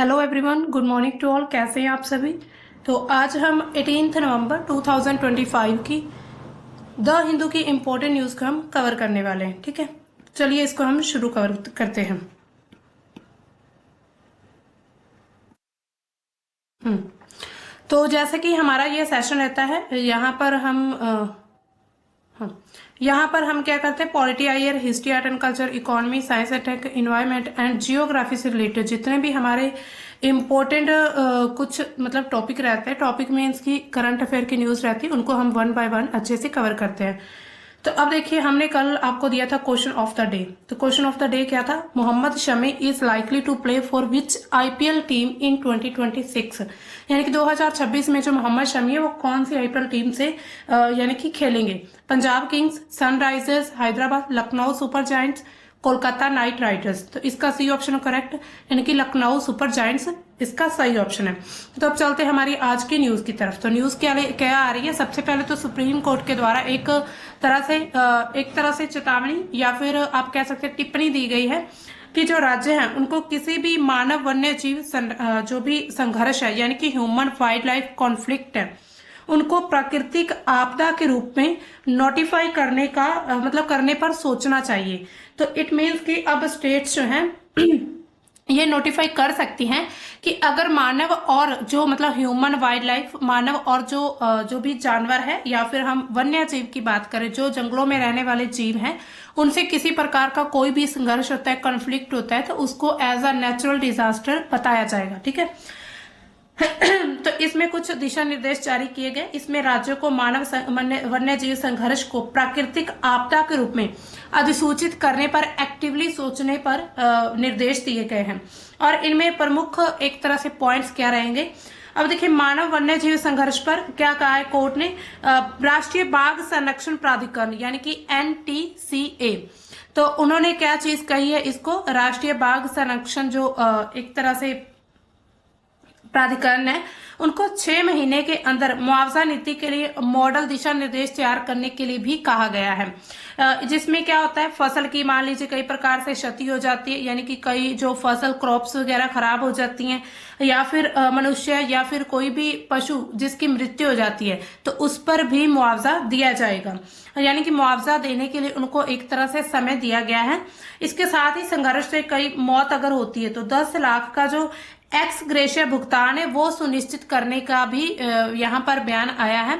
Hello everyone, good morning to all. कैसे हैं आप सभी। तो आज हम 18 नवंबर 2025 की द हिंदू की इम्पोर्टेंट न्यूज़ को हम कवर करने वाले हैं। ठीक है, चलिए इसको हम शुरू करते हैं। तो जैसे कि हमारा ये सेशन रहता है, यहाँ पर हम क्या करते हैं, polity IR, history, art and culture, economy, science and tech, environment and geography से रिलेटेड जितने भी हमारे इम्पोर्टेंट कुछ मतलब टॉपिक रहते हैं, टॉपिक मीन्स की करंट अफेयर की न्यूज रहती है, उनको हम वन बाय वन अच्छे से कवर करते हैं। तो अब देखिए, हमने कल आपको दिया था क्वेश्चन ऑफ द डे। तो क्वेश्चन ऑफ द डे क्या था, Mohammad Shami is likely to play for which IPL team in 2026। यानी कि 2026 में जो मोहम्मद शमी है वो कौन सी आईपीएल टीम से यानी कि खेलेंगे। Punjab Kings, Sunrisers Hyderabad, Lucknow super giants, Kolkata night Riders. तो इसका सही ऑप्शन करेक्ट, यानी कि लखनऊ सुपर जायंट्स इसका सही ऑप्शन है। तो अब चलते हैं हमारी आज की न्यूज की तरफ। तो न्यूज क्या आ रही है, सबसे पहले तो सुप्रीम कोर्ट के द्वारा एक तरह से चेतावनी या फिर आप कह सकते हैं टिप्पणी दी गई है कि जो राज्य हैं उनको किसी भी मानव वन्य जीव जो भी संघर्ष है, यानी कि ह्यूमन वाइल्ड लाइफ कॉन्फ्लिक्ट है, उनको प्राकृतिक आपदा के रूप में नोटिफाई करने का मतलब करने पर सोचना चाहिए। तो इट मीन्स कि अब स्टेट्स जो हैं ये नोटिफाई कर सकती हैं कि अगर मानव और जो मतलब ह्यूमन वाइल्ड लाइफ, मानव और जो भी जानवर है या फिर हम वन्य जीव की बात करें, जो जंगलों में रहने वाले जीव हैं, उनसे किसी प्रकार का कोई भी संघर्ष होता है, कॉन्फ्लिक्ट होता है, तो उसको एज अ नेचुरल डिजास्टर बताया जाएगा। ठीक है तो इसमें कुछ दिशा निर्देश जारी किए गए। इसमें राज्यों को मानव वन्य जीव संघर्ष को प्राकृतिक आपदा के रूप में अधिसूचित करने पर एक्टिवली सोचने पर निर्देश दिए गए हैं। और इनमें प्रमुख एक तरह से पॉइंट्स क्या रहेंगे। अब देखिए, मानव वन्य जीव संघर्ष पर क्या कहा है कोर्ट ने, राष्ट्रीय बाघ संरक्षण प्राधिकरण यानी कि NTCA, तो उन्होंने क्या चीज कही है, इसको राष्ट्रीय बाघ संरक्षण जो एक तरह से प्राधिकरण है, उनको 6 महीने के अंदर मुआवजा नीति के लिए मॉडल दिशा निर्देश तैयार करने के लिए भी कहा गया है। जिसमें क्या होता है, फसल की मान लीजिए कई प्रकार से क्षति हो जाती है, यानी कि कई जो फसल क्रॉप्स वगैरह खराब हो जाती हैं, या फिर मनुष्य या फिर कोई भी पशु जिसकी मृत्यु हो जाती है, तो उस पर भी मुआवजा दिया जाएगा। यानी कि मुआवजा देने के लिए उनको एक तरह से समय दिया गया है। इसके साथ ही संघर्ष से कई मौत अगर होती है तो 10 लाख का जो एक्स ग्रेशिया भुगतान है वो सुनिश्चित करने का भी यहाँ पर बयान आया है।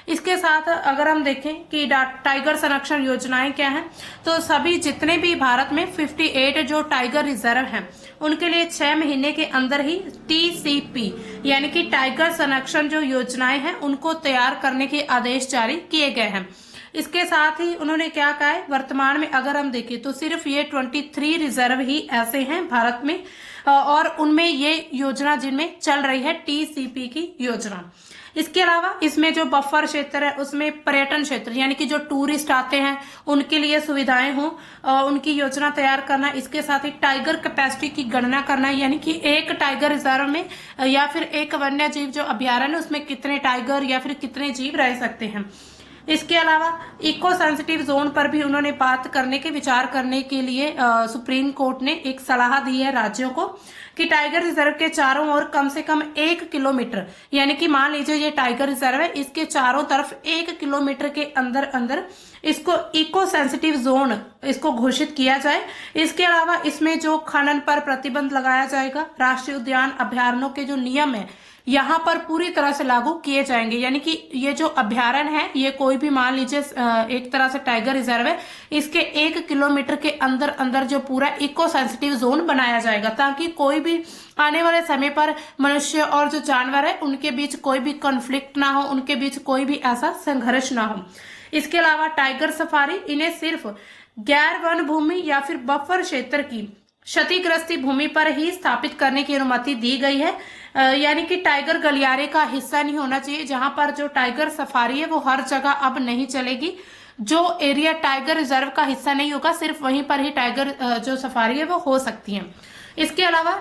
इसके साथ अगर हम देखें कि टाइगर संरक्षण योजनाएं क्या हैं, तो सभी जितने भी भारत में 58 जो टाइगर रिजर्व हैं उनके लिए 6 महीने के अंदर ही TCP यानी कि टाइगर संरक्षण जो योजनाएं हैं उनको तैयार करने के आदेश जारी किए गए हैं। इसके साथ ही उन्होंने क्या कहा है, वर्तमान में अगर हम देखें तो सिर्फ ये 23 रिजर्व ही ऐसे हैं भारत में, और उनमें ये योजना जिनमें चल रही है TCP की योजना। इसके अलावा इसमें जो बफर क्षेत्र है उसमें पर्यटन क्षेत्र यानी कि जो टूरिस्ट आते हैं उनके लिए सुविधाएं हों, उनकी योजना तैयार करना। इसके साथ ही टाइगर कैपेसिटी की गणना करना, यानी कि एक टाइगर रिजर्व में या फिर एक वन्य जीव जो अभ्यारण्य उसमें कितने टाइगर या फिर कितने जीव रह सकते हैं। इसके अलावा इको सेंसिटिव जोन पर भी उन्होंने बात करने के विचार करने के लिए सुप्रीम कोर्ट ने एक सलाह दी है राज्यों को कि टाइगर रिजर्व के चारों ओर कम से कम 1 किलोमीटर, यानी कि मान लीजिए ये टाइगर रिजर्व है, इसके चारों तरफ 1 किलोमीटर के अंदर अंदर इसको इको सेंसिटिव जोन इसको घोषित किया जाए। इसके अलावा इसमें जो खनन पर प्रतिबंध लगाया जाएगा, राष्ट्रीय उद्यान अभ्यारण्यों के जो नियम है यहाँ पर पूरी तरह से लागू किए जाएंगे। यानी कि ये जो अभ्यारण्य है, ये कोई भी मान लीजिए एक तरह से टाइगर रिजर्व है, इसके 1 किलोमीटर के अंदर अंदर जो पूरा इको सेंसिटिव जोन बनाया जाएगा, ताकि कोई भी आने वाले समय पर मनुष्य और जो जानवर है उनके बीच कोई भी कॉन्फ्लिक्ट ना हो, उनके बीच कोई भी ऐसा संघर्ष ना हो। इसके अलावा टाइगर सफारी, इन्हें सिर्फ गैर वन भूमि या फिर बफर क्षेत्र की क्षतिग्रस्त भूमि पर ही स्थापित करने की अनुमति दी गई है। यानी कि टाइगर गलियारे का हिस्सा नहीं होना चाहिए। जहां पर जो टाइगर सफारी है वो हर जगह अब नहीं चलेगी। जो एरिया टाइगर रिजर्व का हिस्सा नहीं होगा, सिर्फ वहीं पर ही टाइगर जो सफारी है वो हो सकती है। इसके अलावा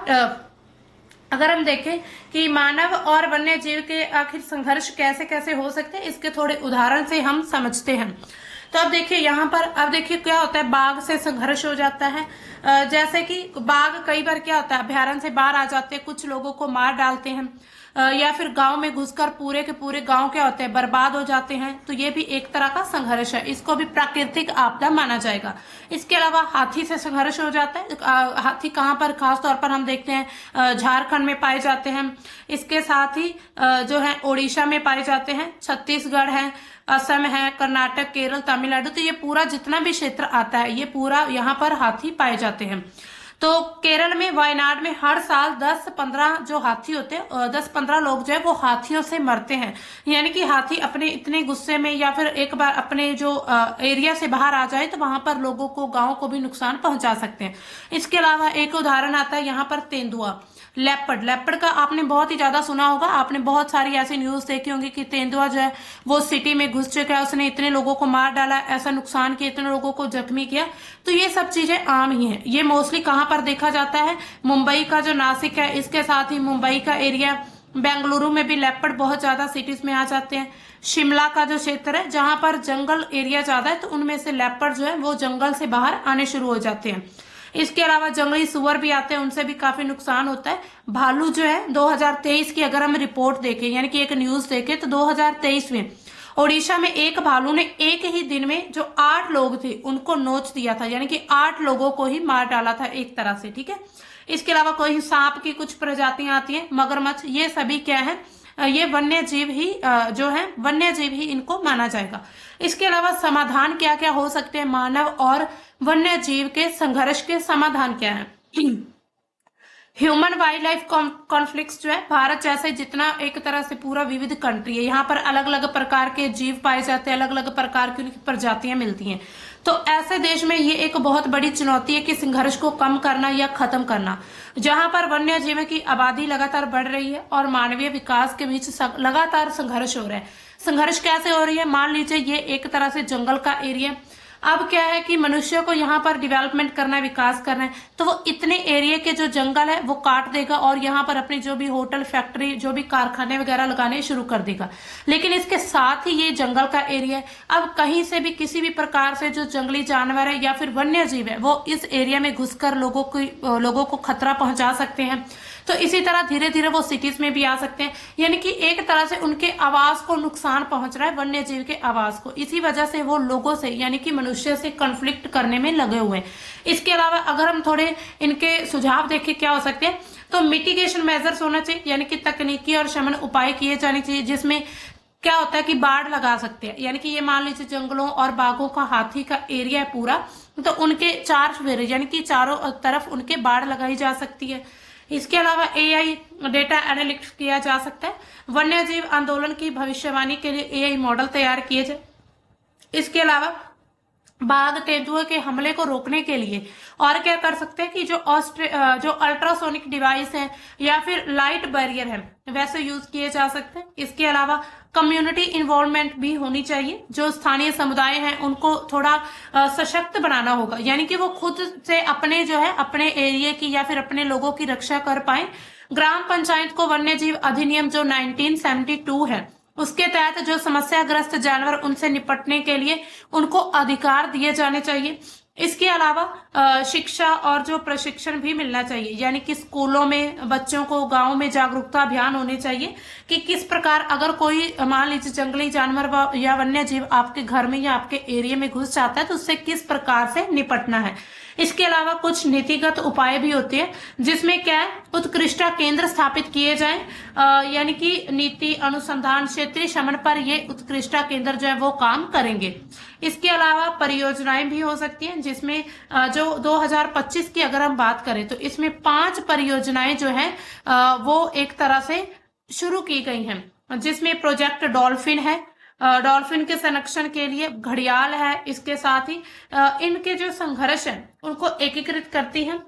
अगर हम देखें कि मानव और वन्य जीव के आखिर संघर्ष कैसे कैसे हो सकते हैं, इसके थोड़े उदाहरण से हम समझते हैं। तो अब देखिए यहाँ पर, अब देखिए क्या होता है, बाघ से संघर्ष हो जाता है। जैसे कि बाघ कई बार क्या होता है, अभ्यारण्य से बाहर आ जाते हैं, कुछ लोगों को मार डालते हैं, या फिर गांव में घुसकर पूरे के पूरे गांव क्या होते हैं, बर्बाद हो जाते हैं। तो ये भी एक तरह का संघर्ष है, इसको भी प्राकृतिक आपदा माना जाएगा। इसके अलावा हाथी से संघर्ष हो जाता है। हाथी कहाँ पर, खास तौर पर हम देखते हैं झारखंड में पाए जाते हैं। इसके साथ ही जो है उड़ीसा में पाए जाते हैं, छत्तीसगढ़ है, असम है, कर्नाटक, केरल, तमिलनाडु, तो ये पूरा जितना भी क्षेत्र आता है ये पूरा यहाँ पर हाथी पाए जाते हैं। तो केरल में वायनाड में हर साल 10-15 जो हाथी होते हैं, 10-15 लोग जो है वो हाथियों से मरते हैं। यानी कि हाथी अपने इतने गुस्से में या फिर एक बार अपने जो एरिया से बाहर आ जाए तो वहां पर लोगों को, गांव को भी नुकसान पहुंचा सकते हैं। इसके अलावा एक उदाहरण आता है यहाँ पर तेंदुआ, लेपर्ड। लेपर्ड का आपने बहुत ही ज्यादा सुना होगा, आपने बहुत सारी ऐसी न्यूज देखी होंगी कि तेंदुआ जो है वो सिटी में घुस चुका है, उसने इतने लोगों को मार डाला, ऐसा नुकसान किया, इतने लोगों को जख्मी किया। तो ये सब चीजें आम ही है। ये मोस्टली कहाँ पर देखा जाता है, मुंबई का जो नासिक है, इसके साथ ही मुंबई का एरिया, बेंगलुरु में भी लेपर्ड बहुत ज्यादा सिटीज में आ जाते हैं। शिमला का जो क्षेत्र है जहां पर जंगल एरिया ज्यादा है, तो उनमें से लेपर्ड जो है वो जंगल से बाहर आने शुरू हो जाते हैं। इसके अलावा जंगली सुअर भी आते हैं, उनसे भी काफी नुकसान होता है। भालू जो है 2023 की अगर हम रिपोर्ट देखें, यानी कि एक न्यूज देखें, तो 2023 में ओडिशा में एक भालू ने एक ही दिन में जो 8 लोग थे उनको नोच दिया था, यानी कि 8 लोगों को ही मार डाला था एक तरह से, ठीक है। इसके अलावा कोई सांप की कुछ प्रजातियां आती हैं, मगरमच्छ, ये सभी क्या है, ये वन्य जीव ही जो है वन्य जीव ही इनको माना जाएगा। इसके अलावा समाधान क्या क्या हो सकते हैं, मानव और वन्य जीव के संघर्ष के समाधान क्या है। ह्यूमन वाइल्ड लाइफ कॉन्फ्लिक्ट्स जो है, भारत जैसे जितना एक तरह से पूरा विविध कंट्री है, यहाँ पर अलग अलग प्रकार के जीव पाए जाते हैं, अलग अलग प्रकार की उनकी प्रजातियां मिलती हैं। तो ऐसे देश में ये एक बहुत बड़ी चुनौती है कि संघर्ष को कम करना या खत्म करना। जहां पर वन्य जीव की आबादी लगातार बढ़ रही है और मानवीय विकास के बीच लगातार संघर्ष हो रहा है। संघर्ष कैसे हो रही है, मान लीजिए ये एक तरह से जंगल का एरिया, अब क्या है कि मनुष्य को यहाँ पर डेवलपमेंट करना है, विकास करना है, तो वो इतने एरिया के जो जंगल है वो काट देगा और यहाँ पर अपनी जो भी होटल, फैक्ट्री, जो भी कारखाने वगैरह लगाने शुरू कर देगा। लेकिन इसके साथ ही ये जंगल का एरिया है, अब कहीं से भी किसी भी प्रकार से जो जंगली जानवर है या फिर वन्य जीव है वो इस एरिया में घुसकर लोगों को खतरा पहुंचा सकते हैं। तो इसी तरह धीरे धीरे वो सिटीज में भी आ सकते हैं, यानी कि एक तरह से उनके आवास को नुकसान पहुंच रहा है, वन्य जीव के आवास को। इसी वजह से वो लोगों से, यानी कि मनुष्य से कॉन्फ्लिक्ट करने में लगे हुए हैं। इसके अलावा अगर हम थोड़े इनके सुझाव देखें क्या हो सकते हैं, तो मिटिगेशन मेजर्स होना चाहिए, यानी कि तकनीकी और शमन उपाय किए जाने चाहिए, जिसमें क्या होता है कि बाढ़ लगा सकते हैं। यानी कि ये मान लीजिए जंगलों और बागों का, हाथी का एरिया है पूरा, तो उनके चार फेरे यानी कि चारों तरफ उनके बाढ़ लगाई जा सकती है। इसके अलावा एआई डेटा एनालिटिक्स किया जा सकता है। वन्य जीव आंदोलन की भविष्यवाणी के लिए एआई मॉडल तैयार किए जाए। इसके अलावा बाघ तेंदुए के हमले को रोकने के लिए और क्या कर सकते हैं कि जो अल्ट्रासोनिक डिवाइस है या फिर लाइट बैरियर है वैसे यूज किए जा सकते हैं। इसके अलावा कम्युनिटी इन्वॉल्वमेंट भी होनी चाहिए, जो स्थानीय समुदाय हैं उनको थोड़ा सशक्त बनाना होगा, यानी कि वो खुद से अपने जो है अपने एरिया की या फिर अपने लोगों की रक्षा कर पाए। ग्राम पंचायत को वन्य जीव अधिनियम जो 1972 है उसके तहत जो समस्याग्रस्त जानवर, उनसे निपटने के लिए उनको अधिकार दिए जाने चाहिए। इसके अलावा शिक्षा और जो प्रशिक्षण भी मिलना चाहिए, यानी कि स्कूलों में बच्चों को, गांव में जागरूकता अभियान होने चाहिए कि किस प्रकार अगर कोई मान लीजिए जंगली जानवर या वन्य जीव आपके घर में या आपके एरिया में घुस जाता है तो उससे किस प्रकार से निपटना है। इसके अलावा कुछ नीतिगत उपाय भी होते हैं, जिसमें क्या है, उत्कृष्ट केंद्र स्थापित किए जाएं, यानी कि नीति, अनुसंधान, क्षेत्रीय शमन पर ये उत्कृष्ट केंद्र जो है वो काम करेंगे। इसके अलावा परियोजनाएं भी हो सकती हैं, जिसमें जो 2025 की अगर हम बात करें तो इसमें 5 परियोजनाएं जो है वो एक तरह से शुरू की गई हैं, जिसमें प्रोजेक्ट डॉल्फिन है, डॉल्फिन के संरक्षण के लिए घड़ियाल है, इसके साथ ही इनके जो संघर्ष है उनको एकीकृत करती है।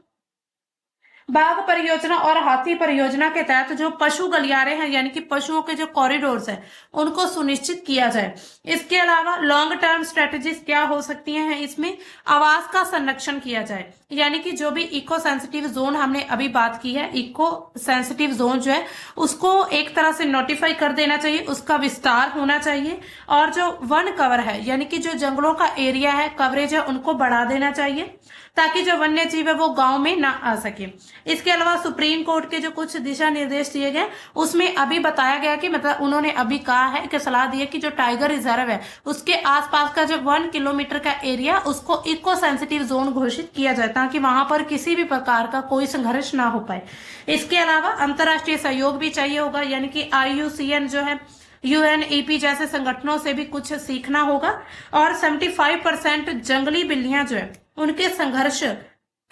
बाघ परियोजना और हाथी परियोजना के तहत जो पशु गलियारे हैं, यानी कि पशुओं के जो कॉरिडोर्स हैं उनको सुनिश्चित किया जाए। इसके अलावा लॉन्ग टर्म स्ट्रेटेजीज क्या हो सकती हैं, इसमें आवास का संरक्षण किया जाए, यानी कि जो भी इको सेंसिटिव जोन हमने अभी बात की है, इको सेंसिटिव जोन जो है उसको एक तरह से नोटिफाई कर देना चाहिए, उसका विस्तार होना चाहिए। और जो वन कवर है यानी कि जो जंगलों का एरिया है, कवरेज है, उनको बढ़ा देना चाहिए ताकि जो वन्य जीव है वो गांव में ना आ सके। इसके अलावा सुप्रीम कोर्ट के जो कुछ दिशा निर्देश दिए गए उसमें अभी बताया गया कि मतलब उन्होंने अभी कहा है कि सलाह दी है कि जो टाइगर रिजर्व है उसके आसपास का जो 1 किलोमीटर का एरिया उसको इको सेंसिटिव जोन घोषित किया जाए ताकि वहां पर किसी भी प्रकार का कोई संघर्ष ना हो पाए। इसके अलावा अंतर्राष्ट्रीय सहयोग भी चाहिए होगा, यानी कि IUCN जो है, UNEP जैसे संगठनों से भी कुछ सीखना होगा। और 75% जंगली बिल्लियां जो है उनके संघर्ष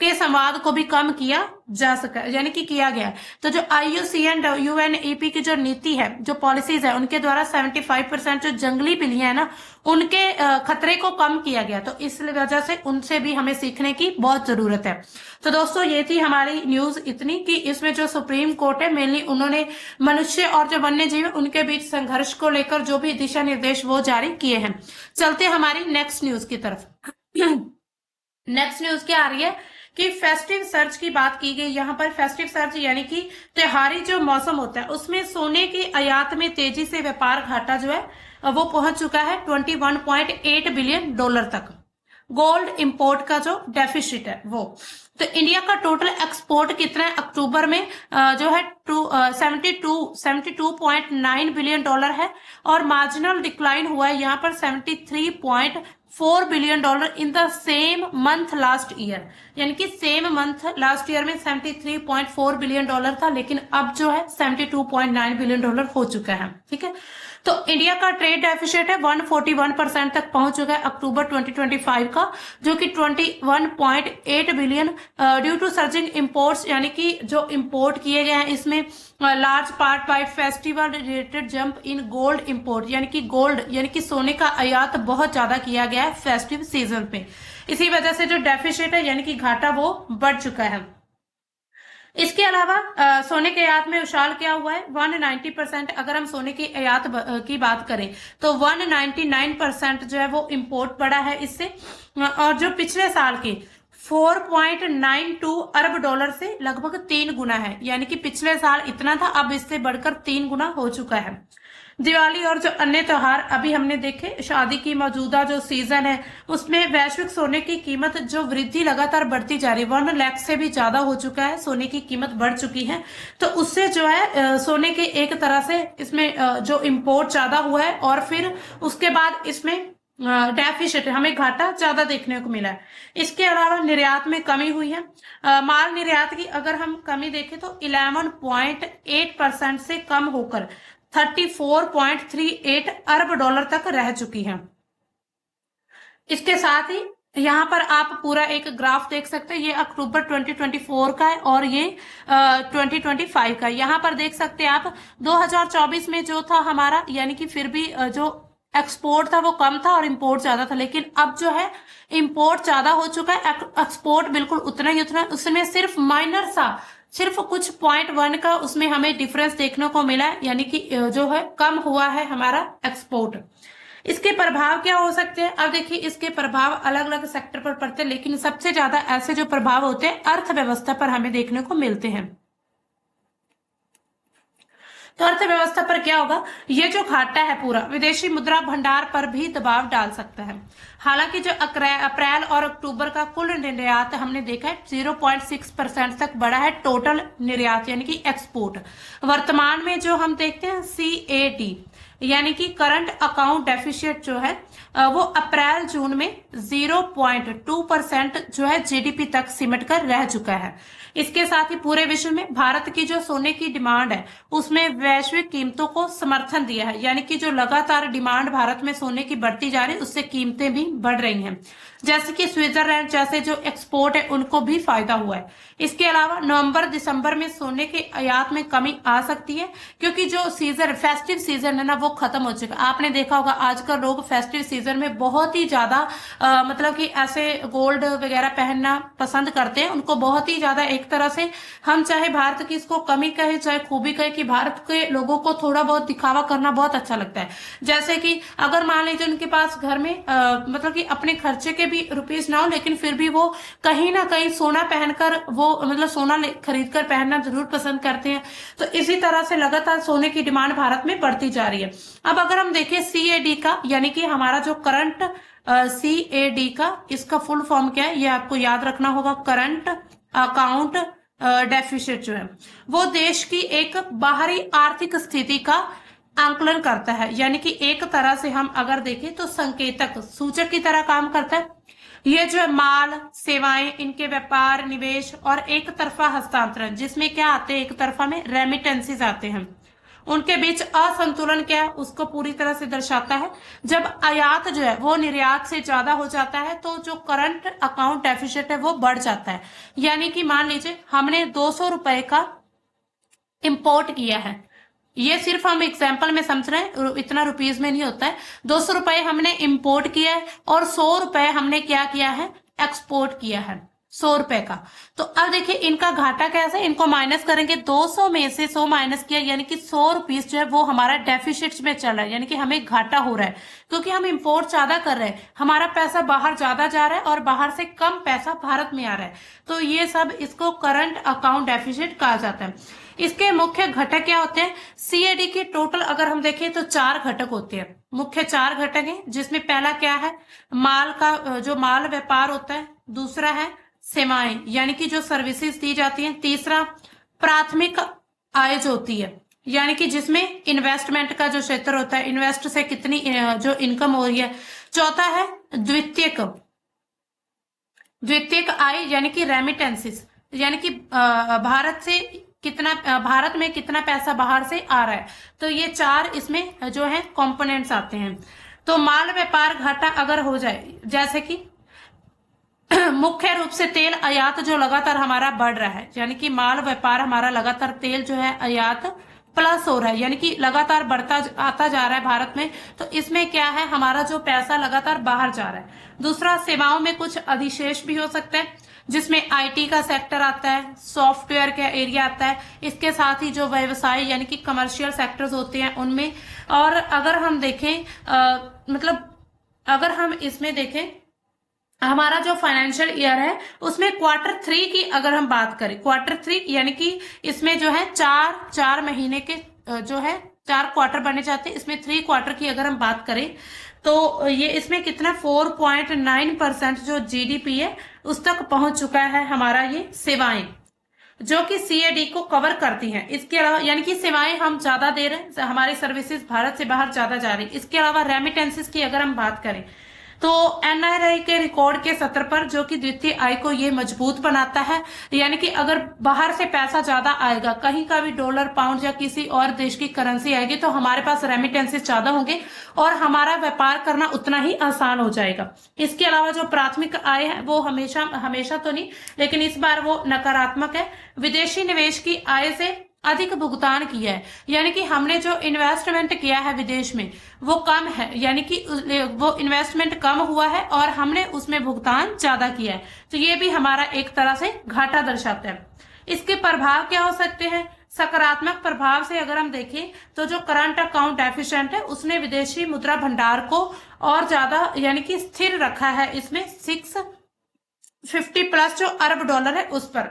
के संवाद को भी कम किया जा सका, यानी कि किया गया। तो जो IUCN UNEP की जो नीति है, जो पॉलिसीज है, उनके द्वारा 75% जो जंगली बिल्लियां है ना उनके खतरे को कम किया गया। तो इस वजह से उनसे भी हमें सीखने की बहुत जरूरत है। तो दोस्तों ये थी हमारी न्यूज इतनी कि इसमें जो सुप्रीम कोर्ट है मेनली उन्होंने मनुष्य और जो वन्य जीव है उनके बीच संघर्ष को लेकर जो भी दिशा निर्देश वो जारी किए हैं। चलते हमारी नेक्स्ट न्यूज की तरफ। नेक्स्ट न्यूज क्या आ रही है कि फेस्टिव सर्च की बात की गई। यहाँ पर फेस्टिव सर्च यानी कि त्योहारी जो मौसम होता है उसमें सोने के आयात में तेजी से व्यापार घाटा जो है वो पहुंच चुका है 21.8 बिलियन डॉलर तक। गोल्ड इंपोर्ट का जो डेफिसिट है वो, तो इंडिया का टोटल एक्सपोर्ट कितना है अक्टूबर में जो है 72.9 बिलियन डॉलर है और मार्जिनल डिक्लाइन हुआ है यहाँ पर 73.4 billion dollar in the same month last year. यानी कि सेम मंथ लास्ट ईयर में 73.4 बिलियन डॉलर था, लेकिन अब जो है 72.9 बिलियन डॉलर हो चुका है। ठीक है, तो इंडिया का ट्रेड डेफिसिट है 141% तक पहुंच चुका है अक्टूबर 2025 का, जो कि 21.8 billion due to surging imports, यानी कि जो इंपोर्ट किए गए हैं इसमें large part by festival related jump in gold import, यानी कि गोल्ड यानी कि सोने का आयात बहुत ज्यादा किया गया है फेस्टिव सीजन पे। इसी वजह से जो डेफिसिट है यानी कि घाटा वो बढ़ चुका है। इसके अलावा सोने के आयात में उछाल क्या हुआ है 190%। अगर हम सोने की आयात की बात करें तो 199% जो है वो इंपोर्ट बढ़ा है इससे, और जो पिछले साल के 4.92 अरब डॉलर से लगभग 3 गुना है। यानी कि पिछले साल इतना था, अब इससे बढ़कर 3 गुना हो चुका है। दिवाली और जो अन्य त्योहार अभी हमने देखे, शादी की मौजूदा जो सीजन है उसमें वैश्विक सोने की कीमत जो वृद्धि लगातार बढ़ती जा रही है, 1 लाख से भी ज्यादा हो चुका है, सोने की कीमत बढ़ चुकी है। तो उससे जो है सोने के एक तरह से इसमें जो इंपोर्ट ज्यादा हुआ है और फिर उसके बाद इसमें डेफिसिट हमें घाटा ज्यादा देखने को मिला है। इसके अलावा निर्यात में कमी हुई है। माल निर्यात की अगर हम कमी देखें तो 11.8% से कम होकर 34.38 अरब डॉलर तक रह चुकी है। इसके साथ ही यहाँ पर आप पूरा एक ग्राफ देख सकते हैं, ये अक्टूबर 2024 का है और ये 2025 का। यहाँ पर देख सकते हैं आप 2024 में जो था हमारा, यानी कि फिर भी जो एक्सपोर्ट था वो कम था और इंपोर्ट ज्यादा था, लेकिन अब जो है इंपोर्ट ज्यादा हो चुका है, एक्सपोर्ट बिल्कुल उतना ही उतना, उसमें सिर्फ माइनर सा सिर्फ कुछ 0.1 का उसमें हमें डिफरेंस देखने को मिला है, यानी कि जो है कम हुआ है हमारा एक्सपोर्ट। इसके प्रभाव क्या हो सकते हैं? अब देखिए इसके प्रभाव अलग अलग सेक्टर पर पड़ते हैं, लेकिन सबसे ज्यादा ऐसे जो प्रभाव होते हैं अर्थव्यवस्था पर हमें देखने को मिलते हैं। तो अर्थव्यवस्था पर क्या होगा, ये जो घाटा है पूरा विदेशी मुद्रा भंडार पर भी दबाव डाल सकता है। हालांकि जो अप्रैल और अक्टूबर का कुल निर्यात हमने देखा है 0.6% तक बढ़ा है, टोटल निर्यात यानी कि एक्सपोर्ट। वर्तमान में जो हम देखते हैं CAD यानी कि करंट अकाउंट डेफिसिट जो है वो अप्रैल जून में 0.2% जो है GDP तक सिमट कर रह चुका है। इसके साथ ही पूरे विश्व में भारत की जो सोने की डिमांड है उसमें वैश्विक कीमतों को समर्थन दिया है, यानी कि जो लगातार डिमांड भारत में सोने की बढ़ती जा रही है उससे कीमतें भी बढ़ रही हैं। जैसे कि स्विट्जरलैंड जैसे जो एक्सपोर्ट है उनको भी फायदा हुआ है। इसके अलावा नवंबर दिसंबर में सोने के आयात में कमी आ सकती है, क्योंकि जो सीजन फेस्टिव सीजन है ना वो वो खत्म हो चुका। आपने देखा होगा आजकल लोग फेस्टिव सीजन में बहुत ही ज्यादा मतलब कि ऐसे गोल्ड वगैरह पहनना पसंद करते हैं। उनको बहुत ही ज्यादा एक तरह से, हम चाहे भारत की इसको कमी कहे चाहे खूबी कहे, कि भारत के लोगों को थोड़ा बहुत दिखावा करना बहुत अच्छा लगता है। जैसे कि अगर मान लीजिए उनके पास घर में मतलब कि अपने खर्चे के भी रुपीज ना हो, लेकिन फिर भी वो कहीं ना कहीं सोना पहनकर, वो मतलब सोना खरीद कर पहनना जरूर पसंद करते हैं। तो इसी तरह से लगातार सोने की डिमांड भारत में बढ़ती जा रही है। अब अगर हम देखें सीएडी का, यानी कि हमारा जो करंट सीएडी का, इसका फुल फॉर्म क्या है ये आपको याद रखना होगा। करंट अकाउंट डेफिसिट जो है वो देश की एक बाहरी आर्थिक स्थिति का आंकलन करता है। यानी कि एक तरह से हम अगर देखें तो संकेतक, सूचक की तरह काम करता है। ये जो है माल, सेवाएं, इनके व्यापार, निवेश और एक तरफा हस्तांतरण, जिसमें क्या आते हैं, एक तरफा में रेमिटेंसीज आते हैं, उनके बीच असंतुलन क्या है उसको पूरी तरह से दर्शाता है। जब आयात जो है वो निर्यात से ज्यादा हो जाता है तो जो करंट अकाउंट डेफिसिट है वो बढ़ जाता है। यानी कि मान लीजिए हमने 200 रुपए का इंपोर्ट किया है, ये सिर्फ हम एग्जाम्पल में समझ रहे हैं, इतना रुपीज में नहीं होता है। 200 रुपए हमने इंपोर्ट किया है और 100 रुपए हमने क्या किया है, एक्सपोर्ट किया है, 100 रुपए का। तो अब देखिए इनका घाटा कैसे, इनको माइनस करेंगे। 200 में से 100 माइनस किया, यानी कि 100 रुपीज जो है वो हमारा डेफिसिट में चल रहा है, यानी कि हमें घाटा हो रहा है, क्योंकि हम इंपोर्ट ज्यादा कर रहे हैं, हमारा पैसा बाहर ज्यादा जा रहा है और बाहर से कम पैसा भारत में आ रहा है। तो ये सब इसको करंट अकाउंट डेफिसिट कहा जाता है। इसके मुख्य घटक क्या होते हैं, सीएडी के टोटल अगर हम देखें तो 4 घटक होते हैं, मुख्य 4 घटक हैं, जिसमें पहला क्या है, माल का जो माल व्यापार होता है। दूसरा है सेवाएं, यानी कि जो सर्विसेज दी जाती हैं। तीसरा प्राथमिक आय जो होती है, यानी कि जिसमें इन्वेस्टमेंट का जो क्षेत्र होता है, इन्वेस्ट से कितनी जो इनकम हो रही है। चौथा है द्वितीयक आय, यानी कि रेमिटेंसेस, यानी कि भारत से कितना, भारत में कितना पैसा बाहर से आ रहा है। तो ये 4 इसमें जो है कंपोनेंट्स आते हैं। तो माल व्यापार घाटा अगर हो जाए, जैसे कि मुख्य रूप से तेल आयात जो लगातार हमारा बढ़ रहा है, यानी कि माल व्यापार हमारा लगातार तेल जो है आयात प्लस हो रहा है, यानी कि लगातार बढ़ता आता जा रहा है भारत में। तो इसमें क्या है, हमारा जो पैसा लगातार बाहर जा रहा है। दूसरा, सेवाओं में कुछ अधिशेष भी हो सकता है, जिसमें आईटी का सेक्टर आता है, सॉफ्टवेयर का एरिया आता है, इसके साथ ही जो व्यवसाय यानी कि कमर्शियल सेक्टर्स होते हैं उनमें। और अगर हम देखें मतलब अगर हम इसमें देखें हमारा जो फाइनेंशियल ईयर है उसमें Q3 की अगर हम बात करें, Q3 यानी कि इसमें जो है चार महीने के जो है 4 क्वार्टर बने जाते हैं, इसमें 3 क्वार्टर की अगर हम बात करें तो ये इसमें कितना 4.9% जो जीडीपी है उस तक पहुंच चुका है हमारा ये सेवाएं, जो कि सीएडी को कवर करती हैं। इसके अलावा यानी कि सेवाएं हम ज्यादा दे रहे हैं, हमारी सर्विसेज भारत से बाहर ज्यादा जा रही है। इसके अलावा रेमिटेंसेस की अगर हम बात करें तो एनआरआई के रिकॉर्ड के स्तर पर, जो कि द्वितीय आय को ये मजबूत बनाता है, यानी कि अगर बाहर से पैसा ज्यादा आएगा, कहीं का भी डॉलर, पाउंड या किसी और देश की करेंसी आएगी, तो हमारे पास रेमिटेंसेस ज्यादा होंगे और हमारा व्यापार करना उतना ही आसान हो जाएगा। इसके अलावा जो प्राथमिक आय है वो हमेशा तो नहीं, लेकिन इस बार वो नकारात्मक है। विदेशी निवेश की आय से अधिक भुगतान किया है, यानी कि हमने जो इन्वेस्टमेंट किया है विदेश में वो कम है, यानी कि वो इन्वेस्टमेंट कम हुआ है और हमने उसमें भुगतान ज्यादा किया है। तो ये भी हमारा एक तरह से घाटा दर्शाता है। इसके प्रभाव क्या हो सकते हैं, सकारात्मक प्रभाव से अगर हम देखें तो जो करंट अकाउंट डेफिसिट है उसने विदेशी मुद्रा भंडार को और ज्यादा यानी कि स्थिर रखा है, इसमें 650 प्लस जो अरब डॉलर है उस पर।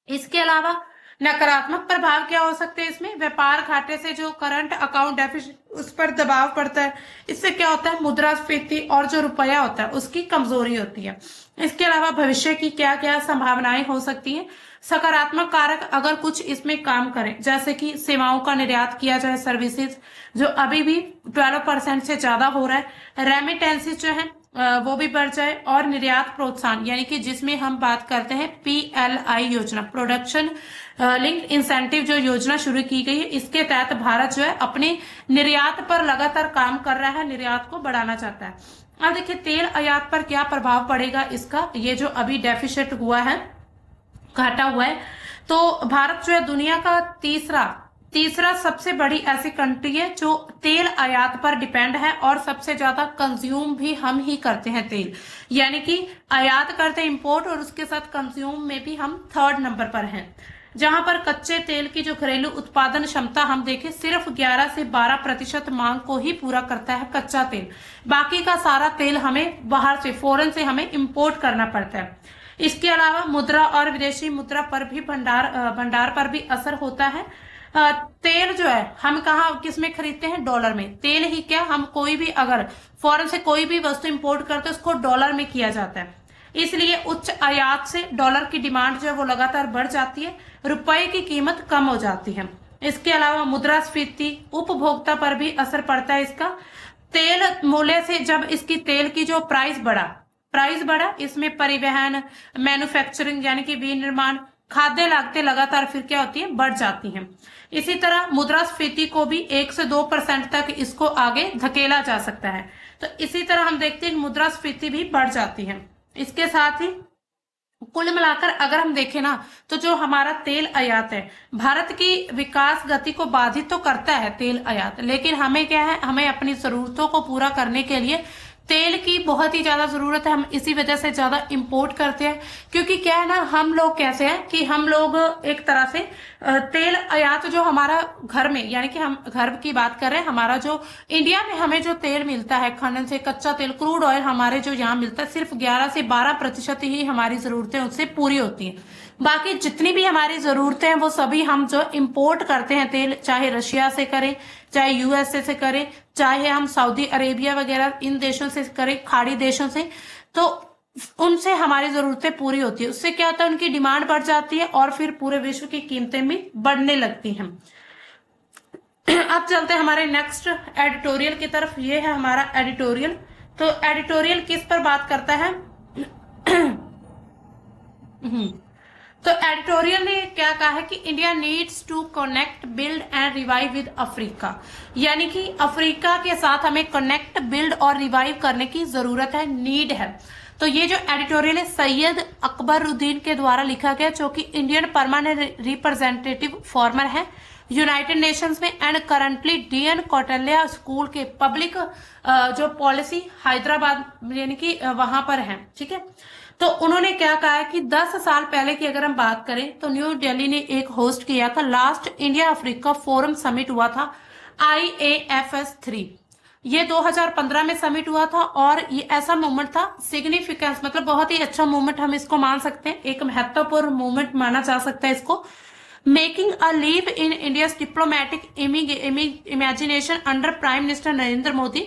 इसके अलावा नकारात्मक प्रभाव क्या हो सकते हैं, इसमें व्यापार घाटे से जो करंट अकाउंट डेफिसिट उस पर दबाव पड़ता है। इससे क्या होता है, मुद्रास्फीति और जो रुपया होता है उसकी कमजोरी होती है। इसके अलावा भविष्य की क्या क्या संभावनाएं हो सकती हैं, सकारात्मक कारक अगर कुछ इसमें काम करें, जैसे कि सेवाओं का निर्यात किया जाए, सर्विसेज जो अभी भी 12% से ज्यादा हो रहा है, रेमिटेंसेस जो है वो भी बढ़ जाए, और निर्यात प्रोत्साहन यानी कि जिसमें हम बात करते हैं PLI योजना, प्रोडक्शन लिंक्ड इंसेंटिव जो योजना शुरू की गई है, इसके तहत भारत जो है अपने निर्यात पर लगातार काम कर रहा है, निर्यात को बढ़ाना चाहता है। अब देखिए तेल आयात पर क्या प्रभाव पड़ेगा इसका, ये जो अभी डेफिसिट हुआ है, घाटा हुआ है, तो भारत जो है दुनिया का तीसरा तीसरा सबसे बड़ी ऐसी कंट्री है जो तेल आयात पर डिपेंड है और सबसे ज्यादा कंज्यूम भी हम ही करते हैं तेल, यानी कि आयात करते हैं इंपोर्ट, और उसके साथ कंज्यूम में भी हम थर्ड नंबर पर हैं। जहां पर कच्चे तेल की जो घरेलू उत्पादन क्षमता हम देखें सिर्फ 11 से 12% मांग को ही पूरा करता है कच्चा तेल। बाकी का सारा तेल हमें बाहर से, फॉरेन से हमें इंपोर्ट करना पड़ता है। इसके अलावा मुद्रा और विदेशी मुद्रा पर भी भंडार पर भी असर होता है। तेल जो है हम कहाँ किस में खरीदते हैं? डॉलर में। तेल ही क्या, हम कोई भी अगर फॉरेन से कोई भी वस्तु इंपोर्ट करते हैं उसको डॉलर में किया जाता है, इसलिए उच्च आयात से डॉलर की डिमांड जो है वो लगातार बढ़ जाती है, रुपए की कीमत कम हो जाती है। इसके अलावा मुद्रास्फीति, उपभोक्ता पर भी असर पड़ता है इसका। तेल मूल्य से जब इसकी तेल की जो प्राइस बढ़ा, इसमें परिवहन, मैन्युफैक्चरिंग यानी कि विनिर्माण, खाद्य लागतें लगातार फिर क्या होती है? बढ़ जाती हैं। इसी तरह मुद्रास्फीति को भी 1 से 2% तक इसको आगे धकेला जा सकता है। तो इसी तरह हम देखते हैं कि मुद्रास्फीति भी बढ़ जाती है। इसके साथ ही कुल मिलाकर अगर हम देखें ना, तो जो हमारा तेल आयात है भारत की विकास गति को बाधित तो करता है तेल आयात, लेकिन हमें क्या है, हमें अपनी जरूरतों को पूरा करने के लिए तेल की बहुत ही ज्यादा जरूरत है। हम इसी वजह से ज्यादा इंपोर्ट करते हैं, क्योंकि क्या है ना, हम लोग कैसे हैं कि हम लोग एक तरह से तेल आयात जो हमारा घर में, यानी कि हम घर की बात कर रहे हैं, हमारा जो इंडिया में हमें जो तेल मिलता है खनन से, कच्चा तेल, क्रूड ऑयल हमारे जो यहाँ मिलता है, सिर्फ 11 से 12% ही हमारी जरूरतें उससे पूरी होती हैं। बाकी जितनी भी हमारी जरूरतें हैं वो सभी हम जो इंपोर्ट करते हैं तेल, चाहे रशिया से करें, चाहे यूएसए से करें, चाहे हम सऊदी अरेबिया वगैरह इन देशों से करें, खाड़ी देशों से, तो उनसे हमारी जरूरतें पूरी होती है। उससे क्या होता है, उनकी डिमांड बढ़ जाती है और फिर पूरे विश्व की कीमतें भी बढ़ने लगती हैं। अब चलते हैं हमारे नेक्स्ट एडिटोरियल की तरफ। ये है हमारा एडिटोरियल। तो एडिटोरियल किस पर बात करता है? तो एडिटोरियल ने क्या कहा है कि India needs to connect, build and revive with Africa, यानी कि अफ्रीका के साथ हमें कनेक्ट, बिल्ड और रिवाइव करने की जरूरत है, नीड है। तो ये जो एडिटोरियल है सैयद अकबरुद्दीन के द्वारा लिखा गया, जो कि इंडियन परमानेंट रिप्रेजेंटेटिव फॉर्मर है यूनाइटेड नेशंस में and currently dean Kautilya school के पब्लिक जो पॉलिसी हैदराबाद यानी कि वहां पर है। ठीक है, तो उन्होंने क्या कहा है कि 10 साल पहले की अगर हम बात करें तो न्यू दिल्ली ने एक होस्ट किया था, last India Africa forum summit हुआ था IAFS3। ये 2015 में समिट हुआ था और ये ऐसा मूवमेंट था, सिग्निफिकेंस मतलब बहुत ही अच्छा मूवमेंट हम इसको मान सकते हैं, एक महत्वपूर्ण मूवमेंट माना जा सकता है इसको। Making a leap in India diplomatic imagination under prime minister Narendra Modi,